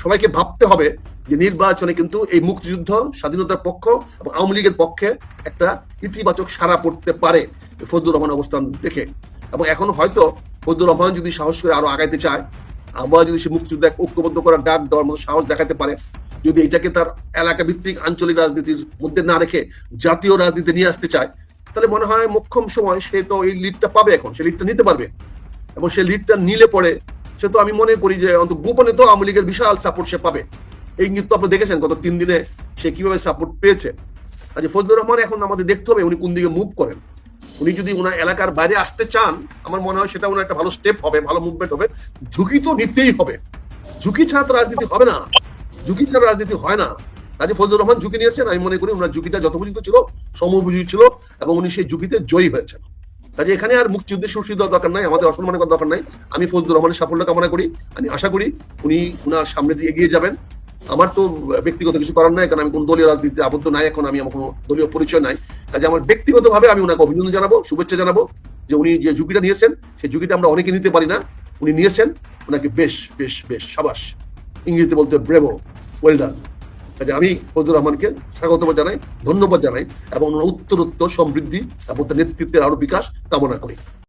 সবাইকে ভাবতে হবে যে নির্বাচনে কিন্তু এই মুক্তিযুদ্ধ, স্বাধীনতার পক্ষ এবং আওয়ামী লীগের পক্ষে একটা ইতিবাচক সাড়া পড়তে পারে ফজলুর রহমান অবস্থান দেখে। এবং এখন হয়তো ফজলুর রহমান যদি সাহস করে আরো আগাইতে চায়, আবার যদি সে মুক্তিযুদ্ধ ঐক্যবদ্ধ করার ডাক দেওয়ার মতো সাহস দেখাতে পারে, যদি এটাকে তার এলাকা ভিত্তিক আঞ্চলিক রাজনীতির মধ্যে না রেখে জাতীয় রাজনীতি নিয়ে আসতে চায়, তাহলে মনে হয় মোক্ষম সময় সে তো এই লিডটা পাবে, এখন সে লিডটা নিতে পারবে। এবং সে লিডটা নিলে পরে সে তো আমি মনে করি যে অন্তত গোপনে তো আওয়ামী লীগের বিশাল সাপোর্ট সে পাবে। এই ইঙ্গিত তো আপনি দেখেছেন গত 3 দিনে সে কিভাবে সাপোর্ট পেয়েছে। আজ ফজলুর রহমান এখন আমাদের দেখতে হবে উনি কোন দিকে মুভ করেন। উনি যদি ওনার এলাকার বাইরে আসতে চান, আমার মনে হয় সেটা ওনার একটা ভালো স্টেপ হবে, ভালো মুভমেন্ট হবে। ঝুঁকি তো নিতেই হবে, ঝুঁকি ছাড়া তো রাজনীতি হবে না, ঝুঁকি ছাড়া রাজনীতি হয় না। কাজে ফজলুর রহমান ঝুঁকি নিয়েছেন, আমি মনে করি ওনার ঝুঁকিটা যথোপযুক্ত ছিল, সময়োপযোগী ছিল, এবং উনি সেই ঝুঁকিতে জয়ী হয়েছেন। কাজে এখানে আর মুক্তিযুদ্ধের সুশ্রী দেওয়ার দরকার নাই, আমাদের অসম্মান করার দরকার নাই। আমি ফজলুর রহমানের সাফল্য কামনা করি, আমি আশা করি উনি ওনার সামনে দিয়ে এগিয়ে যাবেন। আমার তো ব্যক্তিগত কিছু করার নাই, কারণ আমি কোন দলীয় রাজনীতিতে আবদ্ধ নাই, এখন আমি আমার কোনো দলীয় পরিচয় নাই। কাজে আমার ব্যক্তিগতভাবে আমি ওনাকে অভিনন্দন জানাবো, শুভেচ্ছা জানাবো যে উনি যে ঝুঁকিটা নিয়েছেন, সেই ঝুঁকিটা আমরা অনেকে নিতে পারি না, উনি নিয়েছেন। ওনাকে বেশ বেশ বেশ সাবাস, ইংরেজিতে বলতে ব্রেভো, ওয়েল ডান। কাজে আমি ফজলুর রহমানকে স্বাগত জানাই, ধন্যবাদ জানাই, এবং উত্তরোত্তর সমৃদ্ধি এবং তার নেতৃত্বের আরো বিকাশ কামনা করি।